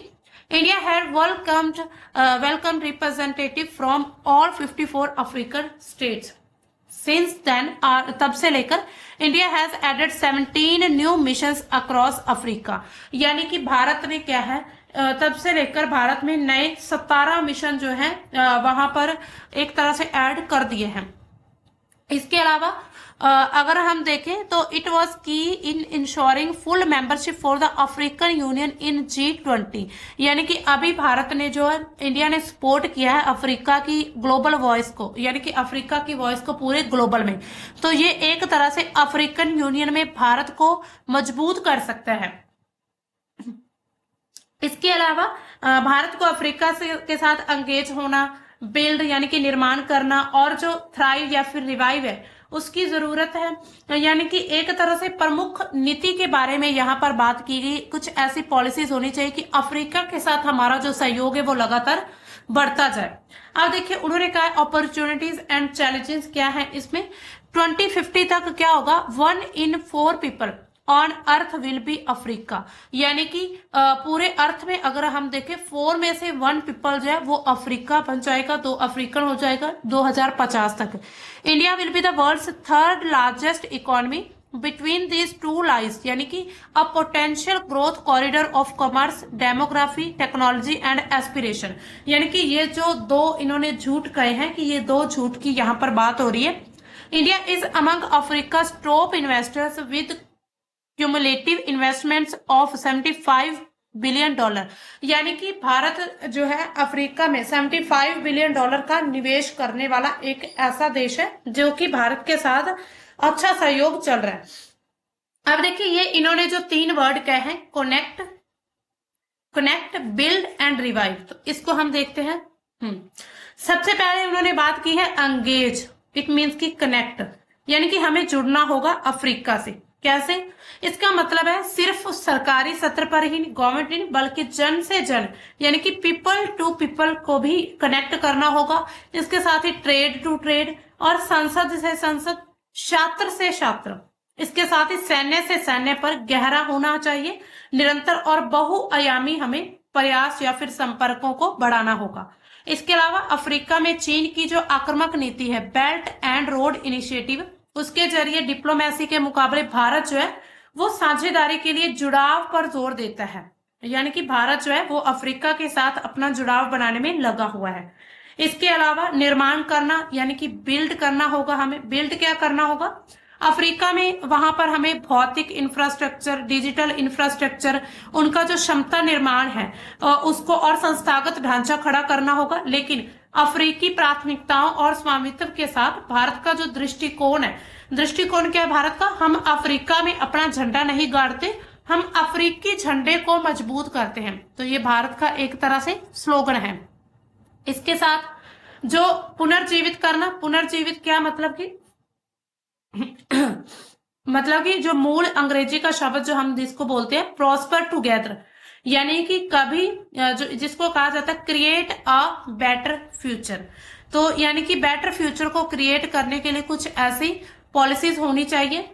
India had welcomed representative from all 54 African states. Since then, तब से लेकर India has added 17 new missions across Africa, यानी कि भारत ने क्या है, तब से लेकर भारत में नए 17 मिशन जो है वहां पर एक तरह से ऐड कर दिए हैं। इसके अलावा अगर हम देखें तो it was key in ensuring full membership for the African Union in G20, यानी कि अभी भारत ने जो है, इंडिया ने सपोर्ट किया है अफ्रीका की ग्लोबल वॉइस को, यानी कि अफ्रीका की वॉइस को पूरे ग्लोबल में। तो ये एक तरह से अफ्रीकन यूनियन में भारत को मजबूत कर सकता है। इसके अलावा भारत को अफ्रीका से के साथ एंगेज होना, बिल्ड यानी कि निर्माण करना, और जो थ्राइव या फिर रिवाइव है उसकी जरूरत है, यानी कि एक तरह से प्रमुख नीति के बारे में यहाँ पर बात की गई। कुछ ऐसी पॉलिसीज होनी चाहिए कि अफ्रीका के साथ हमारा जो सहयोग है वो लगातार बढ़ता जाए। अब देखिए उन्होंने कहा अपॉर्चुनिटीज एंड चैलेंजेस क्या है इसमें। 2050 तक क्या होगा, 1 in 4 people on earth will be Africa, यानी कि पूरे अर्थ में अगर हम देखें 4 में से 1 पीपल जो है वो अफ्रीका बन जाएगा, 2 अफ्रीकन हो जाएगा 2050 तक। India will be the world's 3rd largest economy, between these two lies, यानी कि a potential growth corridor of commerce, demography, technology and aspiration, यानी कि ये जो दो इन्होंने झूठ कहे हैं कि ये 2 झूठ की यहाँ पर बात हो रही है। India is among Africa top investors with cumulative investments of $75 billion, यानी कि भारत जो है अफ्रीका में $75 बिलियन का निवेश करने वाला एक ऐसा देश है जो कि भारत के साथ अच्छा सहयोग चल रहा है। अब देखिए ये इन्होंने जो 3 वर्ड कहे हैं, connect, connect, build and revive, तो इसको हम देखते हैं। सबसे पहले उन्होंने बात की है एंगेज, इट मीन्स की कनेक्ट, यानी कि हमें जुड़ना होगा अफ्रीका से। कैसे? इसका मतलब है सिर्फ सरकारी सत्र पर ही, गवर्नमेंट नहीं, बल्कि जन से जन, यानी कि पीपल टू पीपल को भी कनेक्ट करना होगा। इसके साथ ही ट्रेड टू ट्रेड, और संसद से संसद, छात्र से छात्र, इसके साथ ही सैन्य से सैन्य पर गहरा होना चाहिए। निरंतर और बहुआयामी हमें प्रयास या फिर संपर्कों को बढ़ाना होगा। इसके अलावा अफ्रीका में चीन की जो आक्रामक नीति है, बेल्ट एंड रोड इनिशिएटिव, उसके जरिए डिप्लोमेसी के मुकाबले भारत जो है वो साझेदारी के लिए जुड़ाव पर जोर देता है। यानी कि भारत जो है वो अफ्रीका के साथ अपना जुड़ाव बनाने में लगा हुआ है। इसके अलावा निर्माण करना, यानी कि बिल्ड करना होगा हमें। बिल्ड क्या करना होगा? अफ्रीका में वहां पर हमें भौतिक इंफ्रास्ट्रक्चर, डिजिटल इंफ्रास्ट्रक्चर, उनका जो क्षमता निर्माण है उसको, और संस्थागत ढांचा खड़ा करना होगा। लेकिन अफ्रीकी प्राथमिकताओं और स्वामित्व के साथ भारत का जो दृष्टिकोण है, दृष्टिकोण क्या है भारत का? हम अफ्रीका में अपना झंडा नहीं गाड़ते, हम अफ्रीकी झंडे को मजबूत करते हैं। तो ये भारत का एक तरह से स्लोगन है। इसके साथ जो पुनर्जीवित करना, पुनर्जीवित क्या मतलब कि मतलब कि जो मूल अंग्रेजी का शब्द जो हम जिसको बोलते हैं प्रॉस्पर टुगेदर, यानी कि कभी जो जिसको कहा जाता है क्रिएट अ बेटर फ्यूचर। तो यानी कि बेटर फ्यूचर को क्रिएट करने के लिए कुछ ऐसी पॉलिसीज होनी चाहिए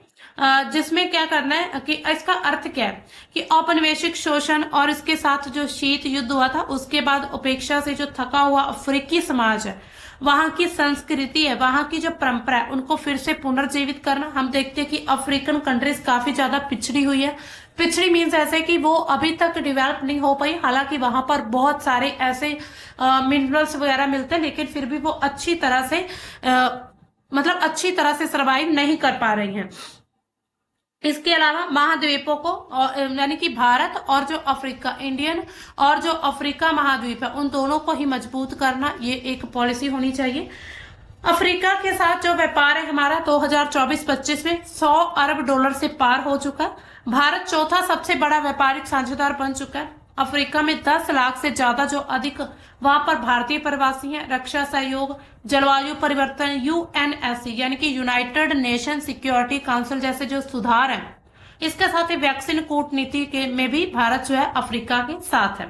जिसमें क्या करना है कि इसका अर्थ क्या है कि औपनिवेशिक शोषण और इसके साथ जो शीत युद्ध हुआ था उसके बाद उपेक्षा से जो थका हुआ अफ्रीकी समाज है, वहां की संस्कृति है, वहां की जो परंपरा है, उनको फिर से पुनर्जीवित करना। हम देखते हैं कि अफ्रीकन कंट्रीज काफी ज्यादा पिछड़ी हुई है। पिछड़ी मीन्स ऐसे कि वो अभी तक डेवलप नहीं हो पाई, हालांकि वहां पर बहुत सारे ऐसे मिनरल्स वगैरह मिलते हैं, लेकिन फिर भी वो अच्छी तरह से मतलब अच्छी तरह से सर्वाइव नहीं कर पा रही हैं। इसके अलावा महाद्वीपों को, यानी कि भारत और जो अफ्रीका, इंडियन और जो अफ्रीका महाद्वीप है, उन दोनों को ही मजबूत करना, ये एक पॉलिसी होनी चाहिए। अफ्रीका के साथ जो व्यापार है हमारा 2024-25 में $100 अरब से पार हो चुका है। भारत चौथा सबसे बड़ा व्यापारिक साझेदार बन चुका है। अफ्रीका में 10 लाख से ज्यादा जो अधिक वहां पर भारतीय प्रवासी हैं। रक्षा सहयोग, जलवायु परिवर्तन, यूएनएससी यानी कि यूनाइटेड नेशन सिक्योरिटी काउंसिल जैसे जो सुधार हैं, इसके साथ ही वैक्सीन कूटनीति के में भी भारत जो है अफ्रीका के साथ है।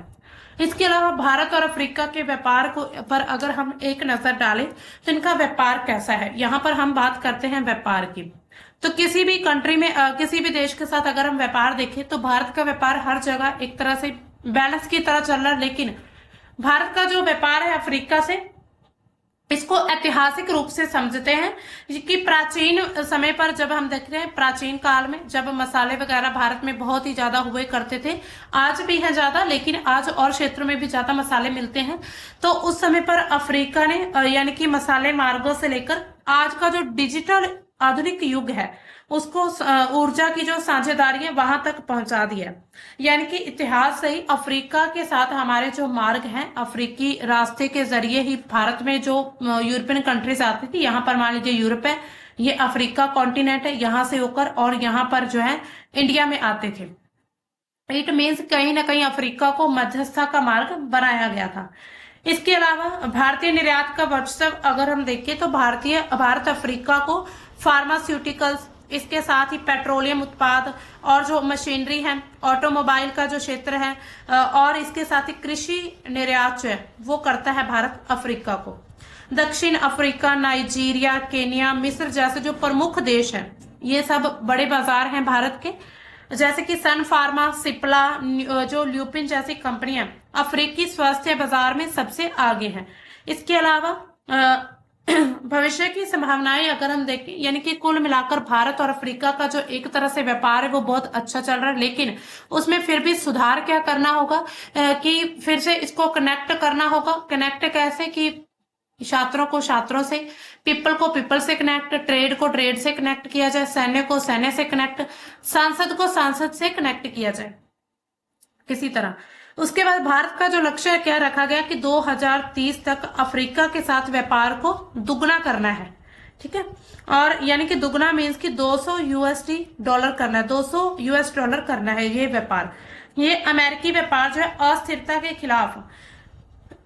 इसके अलावा भारत और अफ्रीका के व्यापार को पर अगर हम एक नजर डालें तो इनका व्यापार कैसा है, यहाँ पर हम बात करते हैं व्यापार की। तो किसी भी कंट्री में किसी भी देश के साथ अगर हम व्यापार देखें तो भारत का व्यापार हर जगह एक तरह से बैलेंस की तरह चल रहा है। लेकिन भारत का जो व्यापार है अफ्रीका से, इसको ऐतिहासिक रूप से समझते हैं कि प्राचीन समय पर जब हम देख रहे हैं, प्राचीन काल में जब मसाले वगैरह भारत में बहुत ही ज्यादा हुए करते थे, आज भी है ज्यादा, लेकिन आज और क्षेत्रों में भी ज्यादा मसाले मिलते हैं। तो उस समय पर अफ्रीका ने यानी कि मसाले मार्गों से लेकर आज का जो डिजिटल आधुनिक युग है उसको ऊर्जा की जो साझेदारी है वहां तक पहुंचा दिया। यानी कि इतिहास से ही अफ्रीका के साथ हमारे जो मार्ग हैं, अफ्रीकी रास्ते के जरिए ही भारत में जो यूरोपियन कंट्रीज आती थी, यहाँ पर मान लीजिए यूरोप है, ये अफ्रीका कॉन्टिनेंट है, यहाँ से होकर और यहाँ पर जो है इंडिया में आते थे। इट मीन्स कहीं ना कहीं अफ्रीका को मध्यस्थता का मार्ग बनाया गया था। इसके अलावा भारतीय निर्यात का वर्चस्व अगर हम देखें तो भारत अफ्रीका को फार्मास्यूटिकल्स, इसके साथ ही पेट्रोलियम उत्पाद और जो मशीनरी है, ऑटोमोबाइल का जो क्षेत्र है, और इसके साथ ही कृषि निर्यात जो है वो करता है भारत अफ्रीका को। दक्षिण अफ्रीका, नाइजीरिया, केनिया, मिस्र जैसे जो प्रमुख देश हैं, ये सब बड़े बाजार हैं भारत के। जैसे कि सन फार्मा, सिप्ला, जो ल्यूपिन जैसी कंपनियां अफ्रीकी स्वास्थ्य बाजार में सबसे आगे हैं। इसके अलावा भविष्य की संभावनाएं अगर हम देखें, यानी कि कुल मिलाकर भारत और अफ्रीका का जो एक तरह से व्यापार है वो बहुत अच्छा चल रहा है, लेकिन उसमें फिर भी सुधार क्या करना होगा कि फिर से इसको कनेक्ट करना होगा। कनेक्ट कैसे कि छात्रों को छात्रों से, पीपल को पीपल से कनेक्ट, ट्रेड को ट्रेड से कनेक्ट किया जाए, सैन्य को सैन्य से कनेक्ट, सांसद को सांसद से कनेक्ट किया जाए किसी तरह। उसके बाद भारत का जो लक्ष्य क्या रखा गया कि 2030 तक अफ्रीका के साथ व्यापार को दुगना करना है। ठीक है। और यानी कि दुगना मीन्स कि 200 यूएसडी डॉलर करना है, 200 यूएस डॉलर करना है ये व्यापार। ये अमेरिकी व्यापार जो है अस्थिरता के खिलाफ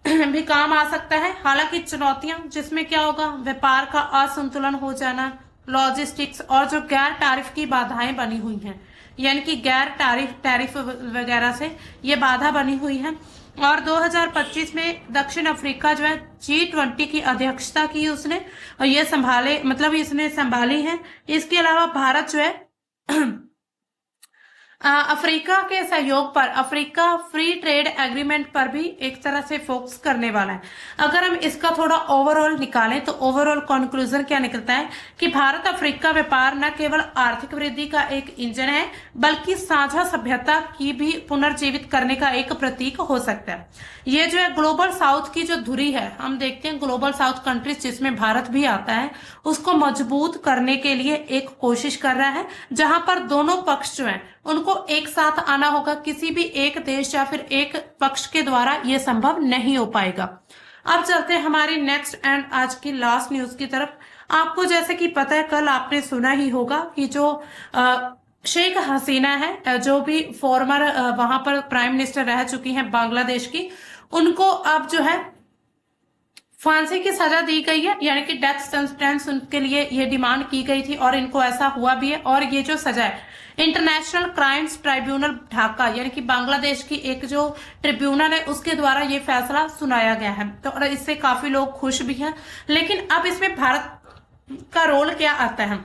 भी काम आ सकता है। हालांकि चुनौतियां जिसमें क्या होगा, व्यापार का असंतुलन हो जाना, लॉजिस्टिक्स और जो गैर टैरिफ की बाधाएं बनी हुई हैं, यानी कि गैर टैरिफ वगैरह से ये बाधा बनी हुई है। और 2025 में दक्षिण अफ्रीका जो है G20 की अध्यक्षता की उसने, और ये संभाले मतलब इसने संभाली है। इसके अलावा भारत जो है अफ्रीका के सहयोग पर, अफ्रीका फ्री ट्रेड एग्रीमेंट पर भी एक तरह से फोकस करने वाला है। अगर हम इसका थोड़ा ओवरऑल निकालें तो ओवरऑल कंक्लूजन क्या निकलता है कि भारत अफ्रीका व्यापार न केवल आर्थिक वृद्धि का एक इंजन है बल्कि साझा सभ्यता की भी पुनर्जीवित करने का एक प्रतीक हो सकता है। ये जो है ग्लोबल साउथ की जो धुरी है, हम देखते हैं ग्लोबल साउथ कंट्रीज जिसमें भारत भी आता है, उसको मजबूत करने के लिए एक कोशिश कर रहा है, जहां पर दोनों पक्ष जो है उनको एक साथ आना होगा। किसी भी एक देश या फिर एक पक्ष के द्वारा यह संभव नहीं हो पाएगा। अब चलते हैं हमारी नेक्स्ट एंड आज की लास्ट न्यूज की तरफ। आपको जैसे कि पता है, कल आपने सुना ही होगा कि जो शेख हसीना है, जो भी फॉर्मर वहां पर प्राइम मिनिस्टर रह चुकी हैं बांग्लादेश की, उनको अब जो है फांसी की सजा दी गई है, यानी कि डेथ सेंटेंस उनके लिए ये डिमांड की गई थी और इनको ऐसा हुआ भी है। और ये जो सजा है इंटरनेशनल क्राइम्स ट्राइब्यूनल ढाका, यानी कि बांग्लादेश की एक जो ट्रिब्यूनल है उसके द्वारा ये फैसला सुनाया गया है। तो और इससे काफी लोग खुश भी हैं। लेकिन अब इसमें भारत का रोल क्या आता है?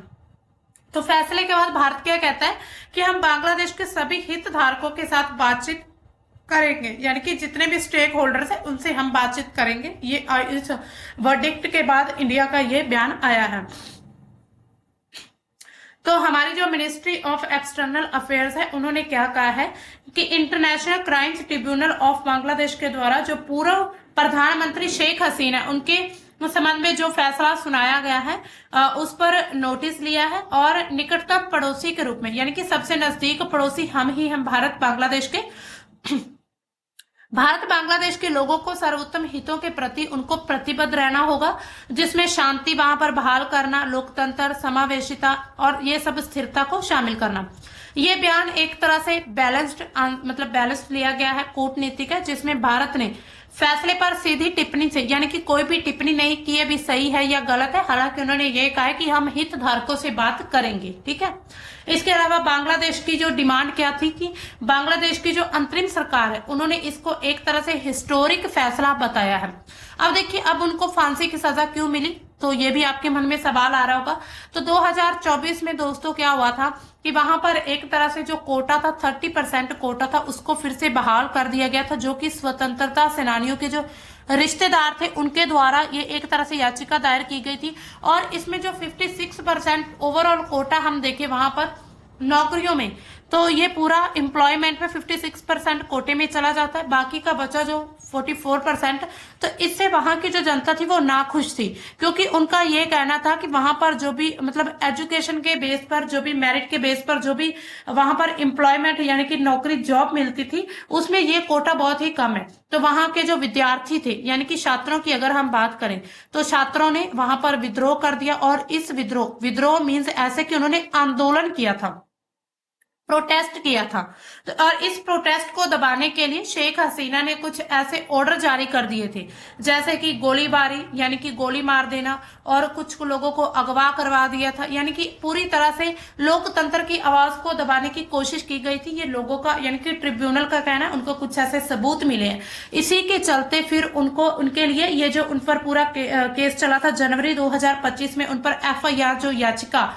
तो फैसले के बाद भारत क्या कहता है कि हम बांग्लादेश के सभी हितधारकों के साथ बातचीत करेंगे, यानी कि जितने भी स्टेक होल्डर्स हैं उनसे हम बातचीत करेंगे। ये इस वर्डिक्ट के बाद इंडिया का ये बयान आया है। तो हमारी जो मिनिस्ट्री ऑफ एक्सटर्नल अफेयर्स है उन्होंने क्या कहा है कि international crimes tribunal of Bangladesh के द्वारा जो पूर्व प्रधानमंत्री शेख हसीना उनके संबंध में जो फैसला सुनाया गया है उस पर नोटिस लिया है और निकटतम पड़ोसी के रूप में, यानी कि सबसे नजदीक पड़ोसी हम भारत बांग्लादेश के भारत बांग्लादेश के लोगों को सर्वोत्तम हितों के प्रति उनको प्रतिबद्ध रहना होगा, जिसमें शांति वहां पर बहाल करना, लोकतंत्र, समावेशिता और ये सब स्थिरता को शामिल करना। ये बयान एक तरह से बैलेंस्ड लिया गया है, कूटनीतिक है, जिसमें भारत ने फैसले पर सीधी टिप्पणी से, यानी कि कोई भी टिप्पणी नहीं की है भी सही है या गलत है। हालांकि उन्होंने ये कहा है कि हम हितधारकों से बात करेंगे। ठीक है। इसके अलावा बांग्लादेश की जो डिमांड क्या थी कि बांग्लादेश की जो अंतरिम सरकार है उन्होंने इसको एक तरह से हिस्टोरिक फैसला बताया है। अब देखिए, अब उनको फांसी की सजा क्यों मिली, तो ये भी आपके मन में सवाल आ रहा होगा। तो 2024 में दोस्तों क्या हुआ था कि वहां पर एक तरह से जो कोटा था 30% कोटा था उसको फिर से बहाल कर दिया गया था, जो कि स्वतंत्रता सेनानियों के जो रिश्तेदार थे उनके द्वारा ये एक तरह से याचिका दायर की गई थी। और इसमें जो 56% ओवरऑल कोटा हम देखें वहां पर नौकरियों में, तो ये पूरा एम्प्लॉयमेंट में 56% कोटे में चला जाता है, बाकी का बचा जो 44%। तो इससे वहां की जो जनता थी वो नाखुश थी, क्योंकि उनका ये कहना था कि वहां पर जो भी एजुकेशन के बेस पर, जो भी मेरिट के बेस पर जो भी वहां पर एम्प्लॉयमेंट यानी कि नौकरी जॉब मिलती थी उसमें ये कोटा बहुत ही कम है। तो वहां के जो विद्यार्थी थे यानी कि छात्रों की अगर हम बात करें तो छात्रों ने वहां पर विद्रोह कर दिया। और इस विद्रोह मीन्स ऐसे कि उन्होंने आंदोलन किया था, प्रोटेस्ट किया था। तो और इस प्रोटेस्ट को दबाने के लिए शेख हसीना ने कुछ ऐसे ऑर्डर जारी कर दिए थे, जैसे कि गोलीबारी यानी कि गोली मार देना, और कुछ लोगों को अगवा करवा दिया था। यानी कि पूरी तरह से लोकतंत्र की आवाज को दबाने की कोशिश की गई थी। ये लोगों का यानी कि ट्रिब्यूनल का कहना है, उनको कुछ ऐसे सबूत मिले हैं। इसी के चलते फिर उनके लिए ये जो उन पर पूरा केस चला था, जनवरी 2025 में उन पर FIR जो याचिका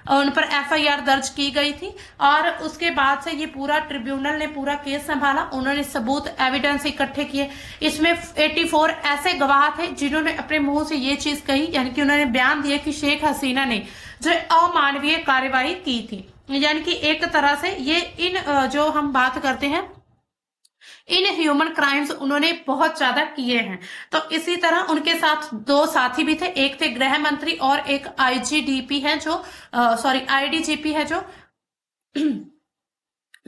उन पर FIR दर्ज की गई थी। और उसके बाद से ये पूरा ट्रिब्यूनल ने पूरा केस संभाला, उन्होंने सबूत एविडेंस इकट्ठे किए। इसमें 84 ऐसे गवाह थे जिन्होंने अपने मुंह से ये चीज कही, यानी कि उन्होंने बयान दिया कि शेख हसीना ने जो अमानवीय कार्यवाही की थी। यानी कि एक तरह से ये इन जो हम बात करते हैं इन ह्यूमन क्राइम्स उन्होंने बहुत ज्यादा किए हैं। तो इसी तरह उनके साथ 2 साथी भी थे, एक थे गृह मंत्री और एक IGDP है जो IDGP है जो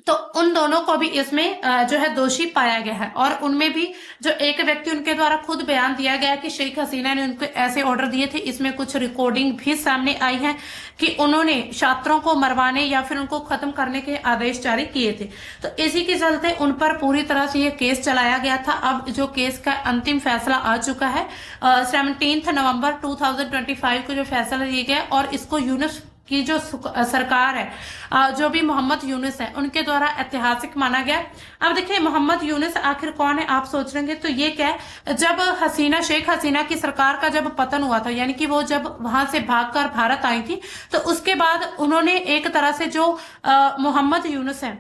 तो उन दोनों को भी इसमें जो है दोषी पाया गया है। और उनमें भी जो एक व्यक्ति उनके द्वारा खुद बयान दिया गया कि शेख हसीना ने उनको ऐसे ऑर्डर दिए थे, इसमें कुछ रिकॉर्डिंग भी सामने आई है कि उन्होंने छात्रों को मरवाने या फिर उनको खत्म करने के आदेश जारी किए थे। तो इसी के चलते उन पर पूरी तरह से ये केस चलाया गया था। अब जो केस का अंतिम फैसला आ चुका है, 17 नवंबर 2025 को जो फैसला दिया गया, और इसको यूनुस की जो सरकार है, जो भी मोहम्मद यूनुस है, उनके द्वारा ऐतिहासिक माना गया। अब देखिए मोहम्मद यूनुस आखिर कौन है, आप सोच रहे हैं तो ये क्या है, जब हसीना शेख हसीना की सरकार का जब पतन हुआ था, यानी कि वो जब वहां से भागकर भारत आई थी, तो उसके बाद उन्होंने एक तरह से जो मोहम्मद यूनुस है,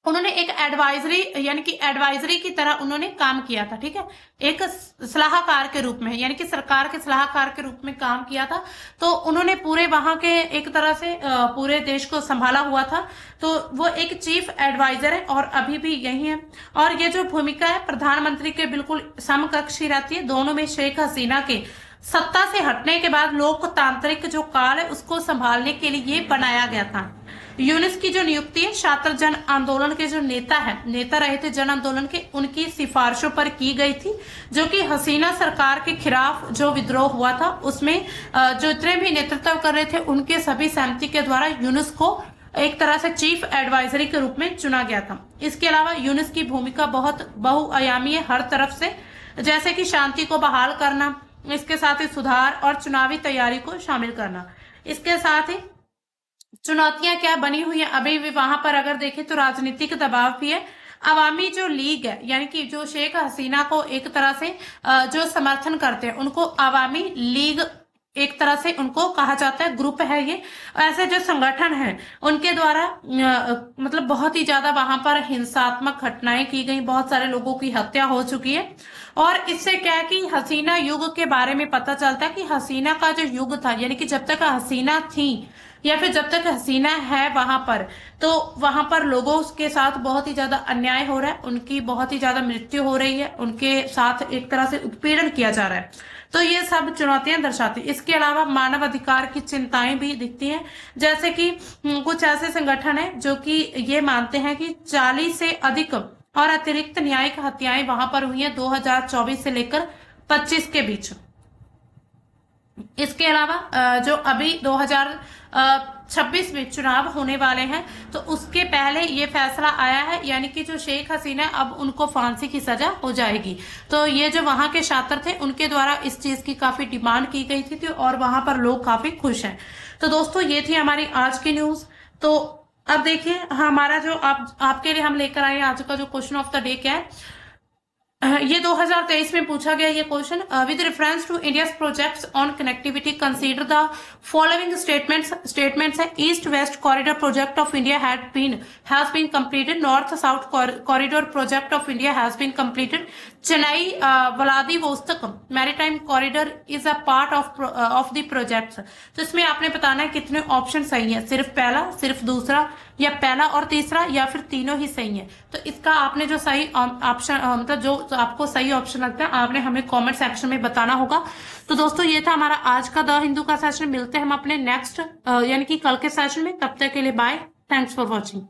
उन्होंने एक एडवाइजरी, यानी कि एडवाइजरी की तरह उन्होंने काम किया था, ठीक है, एक सलाहकार के रूप में, यानी कि सरकार के सलाहकार के रूप में काम किया था। तो उन्होंने पूरे वहां के एक तरह से पूरे देश को संभाला हुआ था। तो वो एक चीफ एडवाइजर है और अभी भी यही है। और ये जो भूमिका है प्रधानमंत्री के बिल्कुल समकक्ष ही रहती है। दोनों में शेख हसीना के सत्ता से हटने के बाद लोकतांत्रिक जो काल है उसको संभालने के लिए ये बनाया गया था। यूनुस की जो नियुक्ति है छात्र जन आंदोलन के जो नेता रहे थे जन आंदोलन के, उनकी सिफारिशों पर की गई थी, जो कि हसीना सरकार के खिलाफ जो विद्रोह हुआ था उसमें जो जितने भी नेतृत्व कर रहे थे उनके सभी सहमति के द्वारा यूनुस को एक तरह से चीफ एडवाइजरी के रूप में चुना गया था। इसके अलावा यूनुस की भूमिका बहुत बहुआयामी है हर तरफ से, जैसे कि शांति को बहाल करना, इसके साथ ही सुधार और चुनावी तैयारी को शामिल करना। इसके साथ ही चुनौतियां क्या बनी हुई है अभी भी वहां पर, अगर देखें तो राजनीतिक दबाव भी है। अवामी जो लीग है, यानी कि जो शेख हसीना को एक तरह से जो समर्थन करते हैं उनको अवामी लीग एक तरह से उनको कहा जाता है, ग्रुप है ये। ऐसे जो संगठन है उनके द्वारा मतलब बहुत ही ज्यादा वहां पर हिंसात्मक घटनाएं की गई, बहुत सारे लोगों की हत्या हो चुकी है। और इससे क्या है कि हसीना युग के बारे में पता चलता है कि हसीना का जो युग था, यानी कि जब तक हसीना थी या फिर जब तक हसीना है वहां पर, तो वहां पर लोगों के साथ बहुत ही ज्यादा अन्याय हो रहा है, उनकी बहुत ही ज्यादा मृत्यु हो रही है, उनके साथ एक तरह से उत्पीड़न किया जा रहा है। तो ये सब चुनौतियां दर्शाती है। इसके अलावा मानव अधिकार की चिंताएं भी दिखती हैं, जैसे कि कुछ ऐसे संगठन है जो कि ये मानते हैं कि 40 से अधिक और अतिरिक्त न्यायिक हत्याएं वहां पर हुई है 2024 से लेकर 25 के बीच। इसके अलावा जो अभी 2026 में चुनाव होने वाले हैं, तो उसके पहले ये फैसला आया है, यानी कि जो शेख हसीना अब उनको फांसी की सजा हो जाएगी। तो ये जो वहां के छात्र थे उनके द्वारा इस चीज की काफी डिमांड की गई थी और वहां पर लोग काफी खुश हैं। तो दोस्तों ये थी हमारी आज की न्यूज। तो अब देखिए हमारा जो आपके लिए हम लेकर आए आज का जो क्वेश्चन ऑफ द डे क्या है, ये 2023 में पूछा गया ये question. With reference to India projects on connectivity consider the following statements है। East west corridor project of India has been completed. North south corridor project of India has been completed. Chennai Vladivostok maritime corridor is a part of the project. तो इसमें आपने बताना है कितने option सही है, सिर्फ पहला, सिर्फ दूसरा, या पहला और तीसरा, या फिर तीनों ही सही है। तो इसका आपने जो सही ऑप्शन मतलब जो आपको सही ऑप्शन लगता है आपने हमें कमेंट सेक्शन में बताना होगा। तो दोस्तों ये था हमारा आज का द हिंदू का सेशन। मिलते हैं हम अपने नेक्स्ट यानी कि कल के सेशन में। तब तक के लिए बाय, थैंक्स फॉर वॉचिंग।